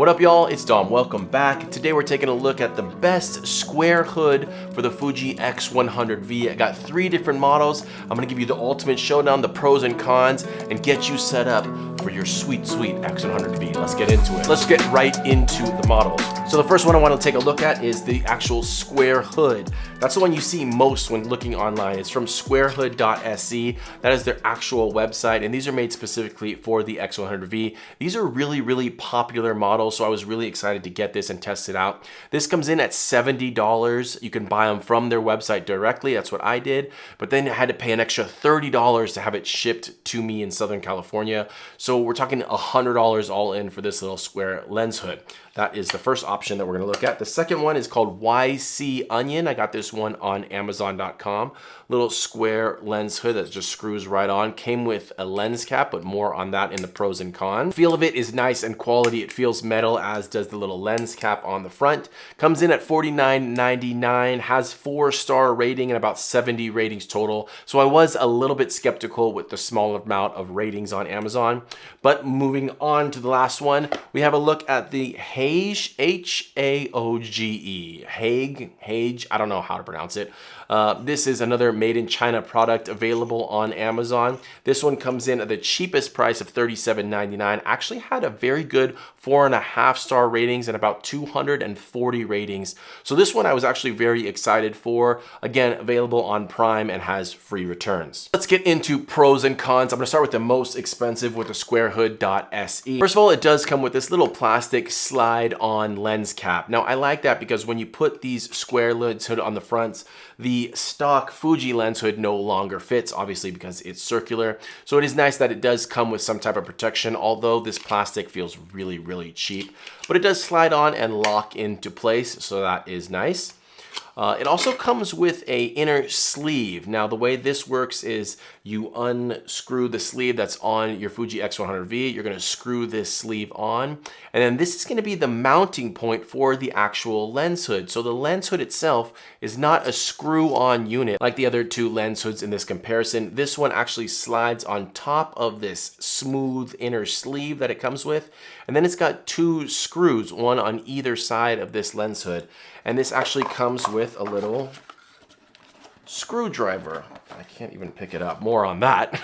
What up y'all, it's Dom, welcome back. Today we're taking a look at the best square hood for the Fuji X100V. I got 3 different models. I'm gonna give you the ultimate showdown, the pros and cons, and get you set up for your sweet X100V. Let's get into it. Let's get right into the models. So the first one I want to take a look at is the actual square hood. That's the one you see most when looking online. It's from Squarehood.Se. That is their actual website, and these are made specifically for the X100V. These are really popular models, so I was really excited to get this and test it out. This comes in at $70. You can buy them from their website directly. That's what I did, but then I had to pay an extra $30 to have it shipped to me in Southern California. So we're talking $100 all in for this little square lens hood. That is the first option that we're going to look at. The second one is called YC Onion. I got this one on Amazon.com. Little square lens hood that just screws right on. Came with a lens cap, but more on that in the pros and cons. Feel of it is nice and quality. It feels metal, as does the little lens cap on the front. Comes in at $49.99, has 4-star rating and about 70 ratings total. So I was a little bit skeptical with the small amount of ratings on Amazon. But moving on to the last one, we have a look at the Haoge, H-A-O-G-E, Haoge, I don't know how to pronounce it. This is another made in China product available on Amazon. This one comes in at the cheapest price of $37.99. Actually had a very good 4.5-star ratings and about 240 ratings. So this one I was actually very excited for. Again, available on Prime and has free returns. Let's get into pros and cons. I'm gonna start with the most expensive with the Squarehood.Se. First of all, it does come with this little plastic slide-on lens cap. Now I like that because when you put these square lens hood on the fronts, the stock Fuji lens hood no longer fits, obviously because it's circular. So it is nice that it does come with some type of protection, although this plastic feels really cheap. But it does slide on and lock into place, so that is nice. It also comes with a inner sleeve. Now the way this works is you unscrew the sleeve that's on your Fuji X100V. You're going to screw this sleeve on, and then this is going to be the mounting point for the actual lens hood. So the lens hood itself is not a screw-on unit like the other 2 lens hoods in this comparison. This one actually slides on top of this smooth inner sleeve that it comes with, and then it's got 2 screws, one on either side of this lens hood. And this actually comes with a little screwdriver. I can't even pick it up. More on that.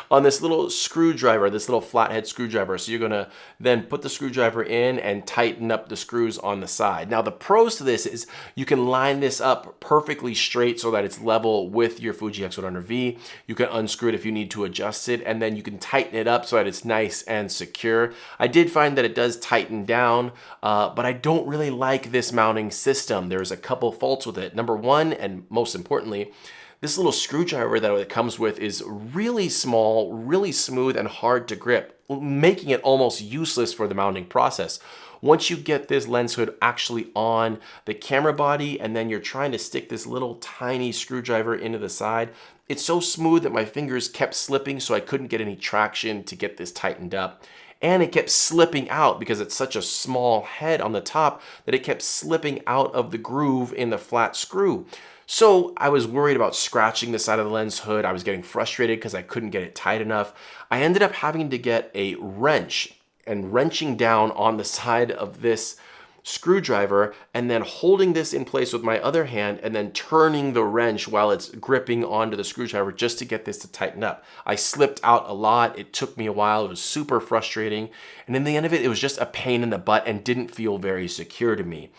On this little screwdriver, this little flathead screwdriver. So you're gonna then put the screwdriver in and tighten up the screws on the side. Now the pros to this is you can line this up perfectly straight so that it's level with your Fuji X100V. You can unscrew it if you need to adjust it, and then you can tighten it up so that it's nice and secure. I did find that it does tighten down, but I don't really like this mounting system. There's a couple faults with it. Number one, and most importantly, this little screwdriver that it comes with is really small, really smooth, and hard to grip, making it almost useless for the mounting process. Once you get this lens hood actually on the camera body and then you're trying to stick this little tiny screwdriver into the side, it's so smooth that my fingers kept slipping, so I couldn't get any traction to get this tightened up. And it kept slipping out because it's such a small head on the top that it kept slipping out of the groove in the flat screw. So I was worried about scratching the side of the lens hood. I was getting frustrated because I couldn't get it tight enough. I ended up having to get a wrench and wrenching down on the side of this screwdriver and then holding this in place with my other hand and then turning the wrench while it's gripping onto the screwdriver just to get this to tighten up. I slipped out a lot. It took me a while. It was super frustrating. And in the end of it, it was just a pain in the butt and didn't feel very secure to me.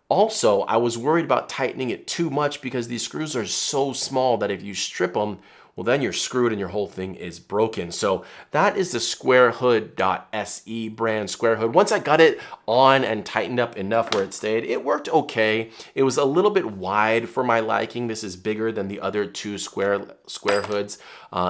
Also, I was worried about tightening it too much because these screws are so small that if you strip them, well, then you're screwed and your whole thing is broken. So that is the Squarehood.Se brand square hood. Once I got it on and tightened up enough where it stayed, it worked okay. It was a little bit wide for my liking. This is bigger than the other 2 square hoods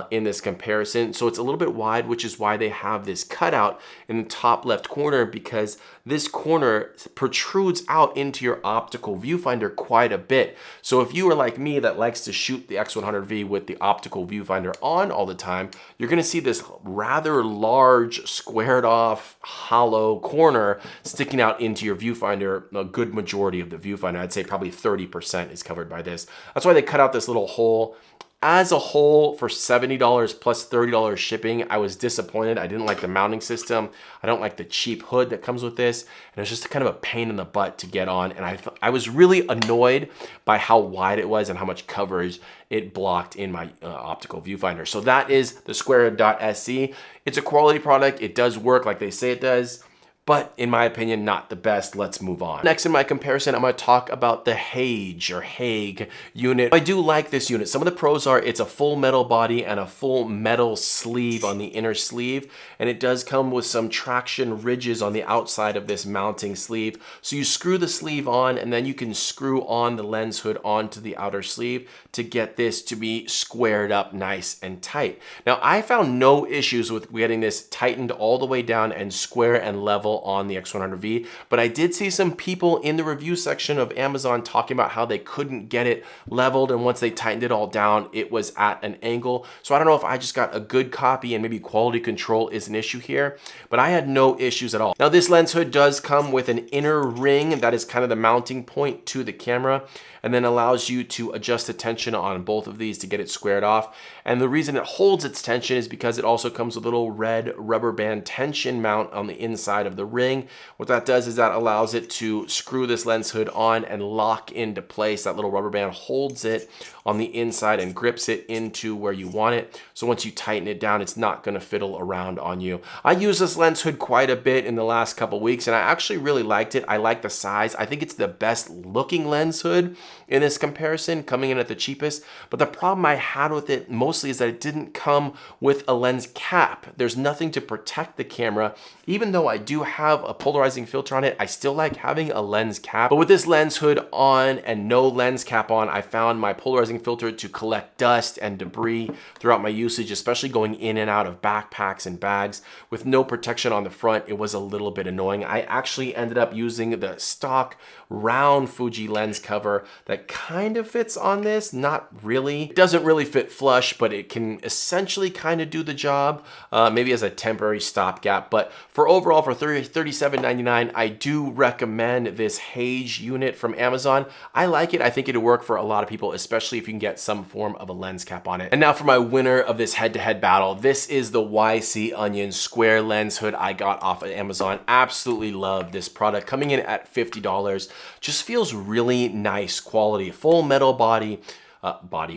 in this comparison. So it's a little bit wide, which is why they have this cutout in the top left corner, because this corner protrudes out into your optical viewfinder quite a bit. So if you are like me that likes to shoot the X100V with the optical viewfinder on all the time, you're gonna see this rather large squared off hollow corner sticking out into your viewfinder. A good majority of the viewfinder, I'd say probably 30% is covered by this. That's why they cut out this little hole as a whole, for $70 plus $30 shipping, I was disappointed. I didn't like the mounting system. I don't like the cheap hood that comes with this. And it's just kind of a pain in the butt to get on. And I was really annoyed by how wide it was and how much coverage it blocked in my optical viewfinder. So that is the Squarehood.Se. It's a quality product. It does work like they say it does, but in my opinion, not the best. Let's move on. Next in my comparison, I'm gonna talk about the Haoge unit. I do like this unit. Some of the pros are it's a full metal body and a full metal sleeve on the inner sleeve, and it does come with some traction ridges on the outside of this mounting sleeve. So you screw the sleeve on, and then you can screw on the lens hood onto the outer sleeve to get this to be squared up nice and tight. Now, I found no issues with getting this tightened all the way down and square and level on the X100V, but I did see some people in the review section of Amazon talking about how they couldn't get it leveled, and once they tightened it all down, it was at an angle. So I don't know if I just got a good copy and maybe quality control is an issue here, but I had no issues at all. Now, this lens hood does come with an inner ring that is kind of the mounting point to the camera, and then allows you to adjust the tension on both of these to get it squared off. And the reason it holds its tension is because it also comes with a little red rubber band tension mount on the inside of the ring. What that does is that allows it to screw this lens hood on and lock into place. That little rubber band holds it on the inside and grips it into where you want it. So once you tighten it down, it's not gonna fiddle around on you. I used this lens hood quite a bit in the last couple weeks, and I actually really liked it. I like the size. I think it's the best looking lens hood in this comparison, coming in at the cheapest. But the problem I had with it mostly is that it didn't come with a lens cap. There's nothing to protect the camera. Even though I do have a polarizing filter on it, I still like having a lens cap. But with this lens hood on and no lens cap on, I found my polarizing filter to collect dust and debris throughout my usage, especially going in and out of backpacks and bags. With no protection on the front, it was a little bit annoying. I actually ended up using the stock round Fuji lens cover that kind of fits on this, not really. It doesn't really fit flush, but it can essentially kind of do the job, maybe as a temporary stopgap. But for overall, for $37.99, I do recommend this Haoge unit from Amazon. I like it. I think it'll work for a lot of people, especially if you can get some form of a lens cap on it. And now for my winner of this head-to-head battle. This is the YC Onion square lens hood I got off of Amazon. Absolutely love this product. Coming in at $50. Just feels really nice quality. Full metal body,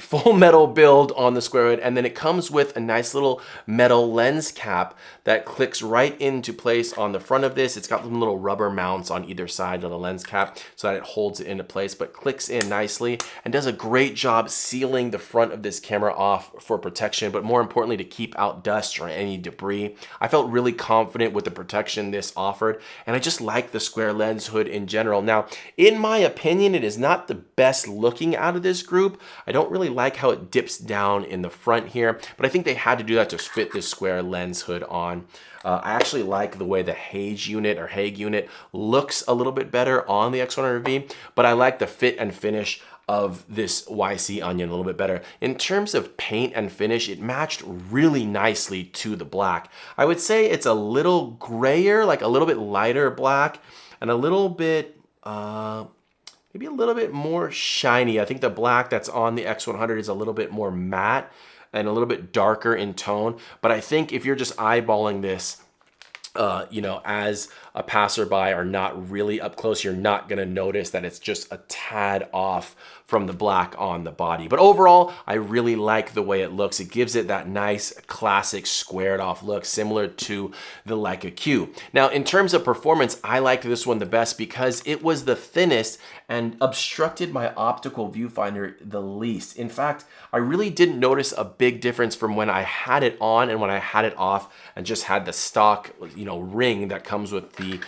full metal build on the square hood, and then it comes with a nice little metal lens cap that clicks right into place on the front of this. It's got some little rubber mounts on either side of the lens cap so that it holds it into place, but clicks in nicely and does a great job sealing the front of this camera off for protection, but more importantly to keep out dust or any debris. I felt really confident with the protection this offered, and I just like the square lens hood in general. Now, in my opinion, it is not the best looking out of this group. I don't really like how it dips down in the front here, but I think they had to do that to fit this square lens hood on. I actually like the way the Haoge unit looks a little bit better on the X100V, but I like the fit and finish of this YC Onion a little bit better. In terms of paint and finish, it matched really nicely to the black. I would say it's a little grayer, like a little bit lighter black, and a little bit, maybe a little bit more shiny. I think the black that's on the X100 is a little bit more matte and a little bit darker in tone. But I think if you're just eyeballing this, you know, as a passerby or not really up close, you're not gonna notice that it's just a tad off from the black on the body. But overall, I really like the way it looks. It gives it that nice classic squared off look, similar to the Leica Q. Now, in terms of performance, I liked this one the best because it was the thinnest and obstructed my optical viewfinder the least. In fact, I really didn't notice a big difference from when I had it on and when I had it off and just had the stock, you know, ring that comes with the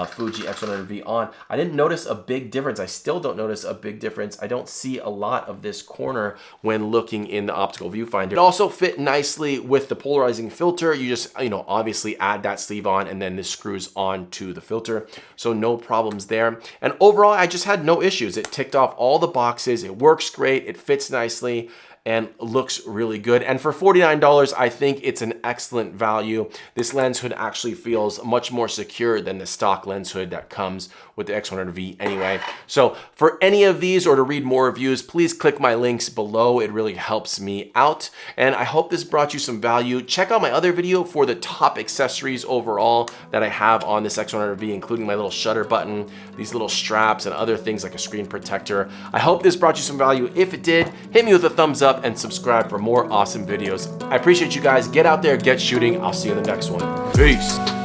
Fuji X100V on. I didn't notice a big difference. I still don't notice a big difference. I don't see a lot of this corner when looking in the optical viewfinder. It also fit nicely with the polarizing filter. You just, you know, obviously add that sleeve on and then this screws on to the filter. So no problems there. And overall, I just had no issues. It ticked off all the boxes. It works great. It fits nicely. and looks really good. And for $49, I think it's an excellent value. This lens hood actually feels much more secure than the stock lens hood that comes with the X100V anyway. So for any of these or to read more reviews, please click my links below. It really helps me out. And I hope this brought you some value. Check out my other video for the top accessories overall that I have on this X100V, including my little shutter button, these little straps, and other things like a screen protector. I hope this brought you some value. If it did, hit me with a thumbs up and subscribe for more awesome videos. I appreciate you guys. Get out there, get shooting. I'll see you in the next one. Peace.